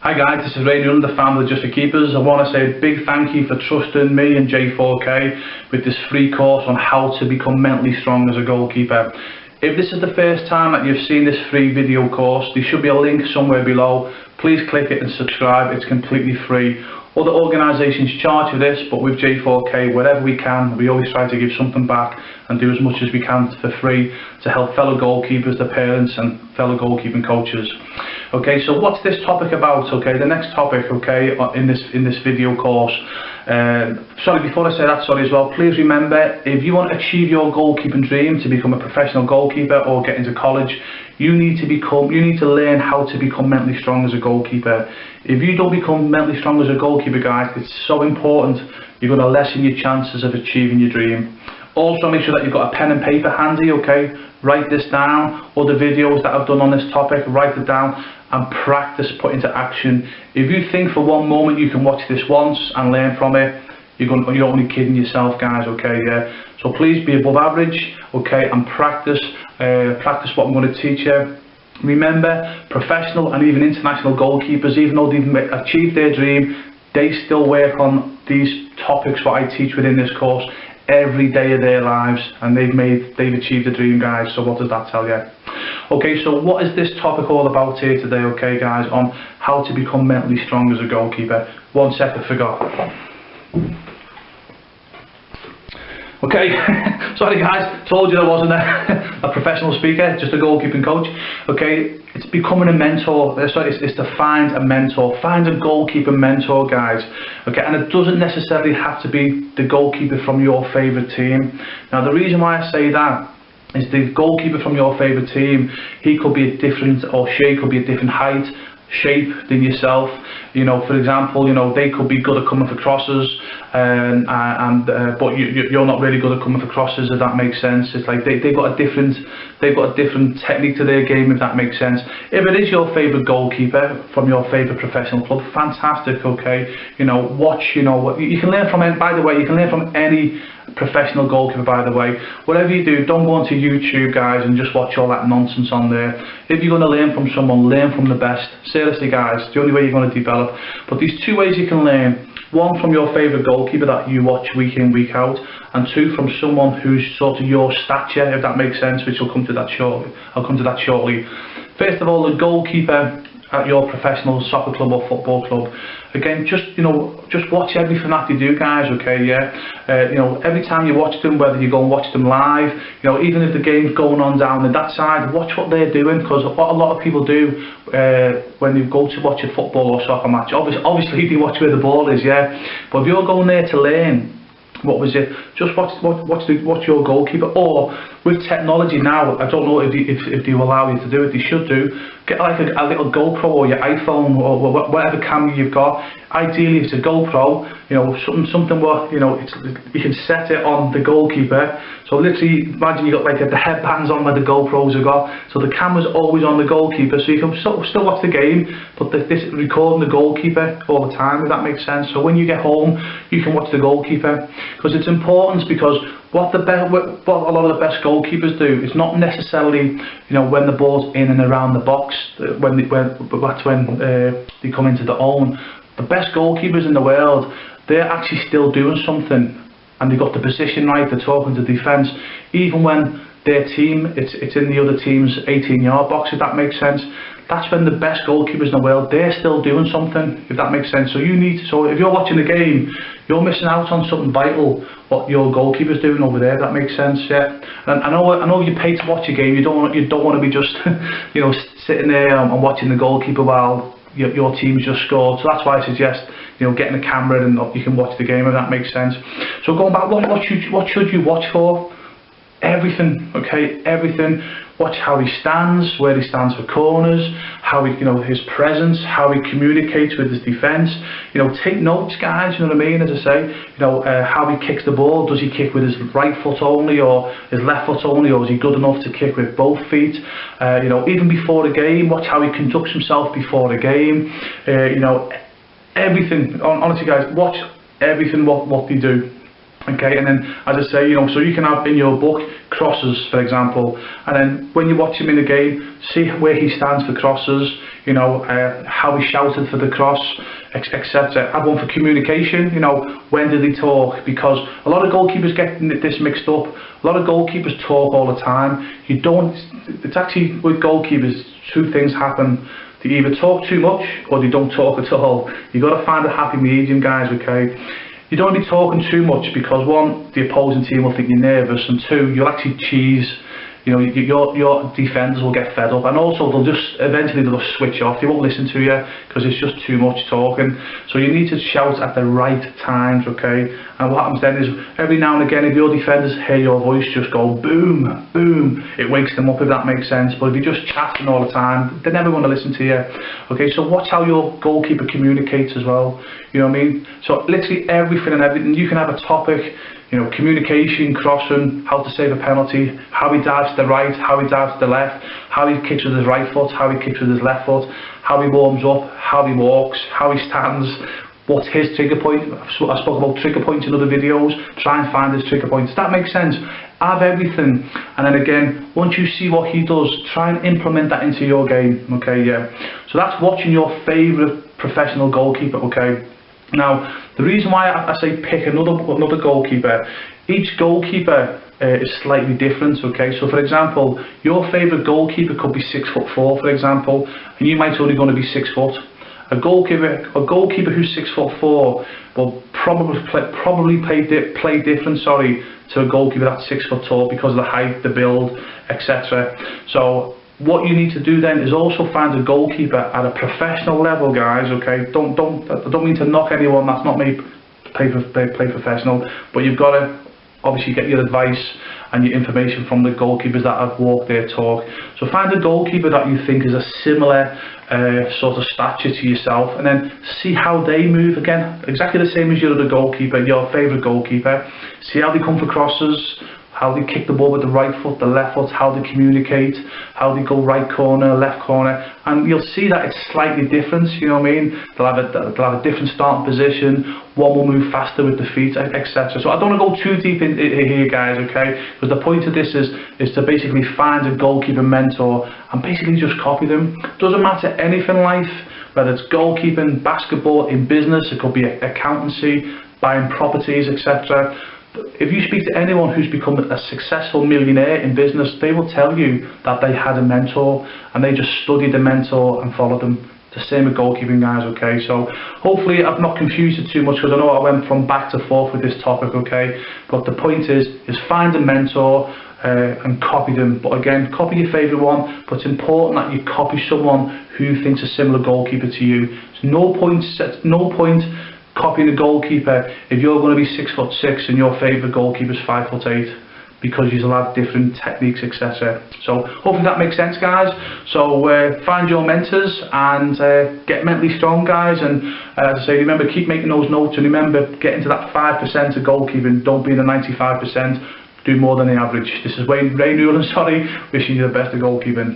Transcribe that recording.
Hi guys, this is Ray Newland, the founder of Just for Keepers. I want to say a big thank you for trusting me and J4K with this free course on how to become mentally strong as a goalkeeper. If this is the first time that you've seen this free video course, there should be a link somewhere below. Please click it and subscribe, it's completely free. Other organisations charge for this, but with J4K, wherever we can, we always try to give something back and do as much as we can for free to help fellow goalkeepers, their parents and fellow goalkeeping coaches. Okay, so what's this topic about? Okay, the next topic, okay, in this video course. Before I say that, as well, please remember, if you want to achieve your goalkeeping dream to become a professional goalkeeper or get into college, you need to learn how to become mentally strong as a goalkeeper. If you don't become mentally strong as a goalkeeper, guys, it's so important. You're going to lessen your chances of achieving your dream. Also, make sure that you've got a pen and paper handy, okay? Write this down. Other videos that I've done on this topic, write it down and practice put into action. If you think for one moment you can watch this once and learn from it, you're only kidding yourself, guys, okay? Yeah. So please be above average, okay, and practice what I'm going to teach you. Remember, professional and even international goalkeepers, even though they've achieved their dream, they still work on these topics what I teach within this course every day of their lives, and they've achieved a dream, guys. So what does that tell you? Okay, so what is this topic all about here today, okay, guys, on how to become mentally strong as a goalkeeper? 1 sec, I forgot. Okay, sorry guys, told you I wasn't a professional speaker, just a goalkeeping coach. Okay, it's becoming a mentor, it's to find a mentor, find a goalkeeper mentor, guys. Okay, and it doesn't necessarily have to be the goalkeeper from your favourite team. Now the reason why I say that is the goalkeeper from your favourite team, he could be a different, or she could be a different height, shape than yourself. You know, for example, you know, they could be good at coming for crosses, but you're not really good at coming for crosses, if that makes sense. It's like they've got a different technique to their game, if that makes sense. If it is your favourite goalkeeper from your favourite professional club, fantastic. Okay, you know, watch. You know, you can learn from. By the way, you can learn from any professional goalkeeper, by the way. Whatever you do, don't go onto YouTube, guys, and just watch all that nonsense on there. If you're going to learn from someone, learn from the best. Seriously, guys, it's the only way you're going to develop. But there's two ways you can learn. One, from your favourite goalkeeper that you watch week in, week out, and two, from someone who's sort of your stature, if that makes sense, which I'll come to that shortly. First of all, the goalkeeper at your professional soccer club or football club. Again, just watch everything that they do, guys, okay, yeah? You know, every time you watch them, whether you go and watch them live, you know, even if the game's going on down in that side, watch what they're doing, because what a lot of people do when they go to watch a football or soccer match, obviously they watch where the ball is, yeah? But if you're going there to learn, what was it? Just watch your goalkeeper. Or with technology now, I don't know if they will allow you to do it. They should do. Get like a little GoPro or your iPhone or whatever camera you've got. Ideally, if it's a GoPro, you know, something where, you know, you can set it on the goalkeeper. So literally, imagine you got like the headbands on where the GoPros have got. So the camera's always on the goalkeeper, so you can still watch the game, but this recording the goalkeeper all the time, if that makes sense. So when you get home, you can watch the goalkeeper, because it's important. Because what a lot of the best goalkeepers do is not necessarily, you know, when the ball's in and around the box, that's when they come into their own. The best goalkeepers in the world, they're actually still doing something, and they've got the position right, they're talking to defence, even when their team, it's in the other team's 18-yard box, if that makes sense. That's when the best goalkeepers in the world, they're still doing something, if that makes sense. So if you're watching the game, you're missing out on something vital, what your goalkeeper's doing over there, if that makes sense, yeah. And I know you pay to watch a game, you don't want to be just you know, sitting there and watching the goalkeeper while your team's just scored. So that's why I suggest, you know, getting a camera and you can watch the game, if that makes sense. So going back, what should you watch for? Everything, okay, everything. Watch how he stands, where he stands for corners, how he, you know, his presence, how he communicates with his defence. You know, take notes, guys. You know what I mean? As I say, you know, how he kicks the ball. Does he kick with his right foot only, or his left foot only, or is he good enough to kick with both feet? You know, even before the game, watch how he conducts himself before the game. You know, everything. Honestly, guys, watch everything what they do. Okay, and then as I say, so you can have in your book crosses, for example, and then when you watch him in the game, see where he stands for crosses, how he shouted for the cross, etc. Have one for communication, when did he talk? Because a lot of goalkeepers get this mixed up. A lot of goalkeepers talk all the time. It's actually, with goalkeepers, two things happen. They either talk too much or they don't talk at all. You've got to find a happy medium, guys, okay? You don't want to be talking too much, because one, the opposing team will think you're nervous, and two, you'll actually cheese. Your defenders will get fed up, and also they'll eventually switch off. They won't listen to you because it's just too much talking. So you need to shout at the right times, okay? And what happens then is, every now and again, if your defenders hear your voice just go boom, boom, it wakes them up, if that makes sense. But if you're just chatting all the time, they're never going to listen to you. Okay, so watch how your goalkeeper communicates as well. You know what I mean? So literally everything. You can have a topic. Communication, crossing, how to save a penalty, how he dives to the right, how he dives to the left, how he kicks with his right foot, how he kicks with his left foot, how he warms up, how he walks, how he stands, what's his trigger point. I spoke about trigger points in other videos. Try and find his trigger points. Does that make sense? Have everything, and then again, once you see what he does, try and implement that into your game. Okay, yeah. So that's watching your favourite professional goalkeeper. Okay. Now, the reason why I say pick another goalkeeper, each goalkeeper is slightly different, okay? So for example, your favourite goalkeeper could be 6'4", for example, and you might only going to be 6 foot. A goalkeeper who's 6'4" will probably play different, to a goalkeeper that's 6 foot tall, because of the height, the build, etc. So what you need to do then is also find a goalkeeper at a professional level, guys. Okay, I don't mean to knock anyone that's not me play professional, but you've got to obviously get your advice and your information from the goalkeepers that have walked their talk. So find a goalkeeper that you think is a similar sort of stature to yourself, and then see how they move. Again, exactly the same as your other goalkeeper, your favourite goalkeeper. See how they come for crosses, how they kick the ball with the right foot, the left foot, how they communicate, how they go right corner, left corner, and you'll see that it's slightly different. You know what I mean? They'll have a different starting position. One will move faster with the feet, etc. So I don't want to go too deep in here, guys, okay? Because the point of this is to basically find a goalkeeper mentor and basically just copy them. Doesn't matter anything in life, whether it's goalkeeping, basketball, in business, it could be accountancy, buying properties, etc. If you speak to anyone who's become a successful millionaire in business, they will tell you that they had a mentor and they just studied the mentor and followed them. The same with goalkeeping, guys, okay? So hopefully I've not confused it too much, because I know I went from back to forth with this topic, okay? But the point is find a mentor and copy them. But again, copy your favourite one, but it's important that you copy someone who thinks a similar goalkeeper to you. There's no point copying a goalkeeper if you're going to be 6'6" and your favourite goalkeeper is 5'8", because you'll have different techniques, etc. So hopefully that makes sense, guys. So find your mentors and get mentally strong, guys. And as I say, remember, keep making those notes, and remember, get into that 5% of goalkeeping. Don't be in the 95%. Do more than the average. This is Ray Newland, wishing you the best of goalkeeping.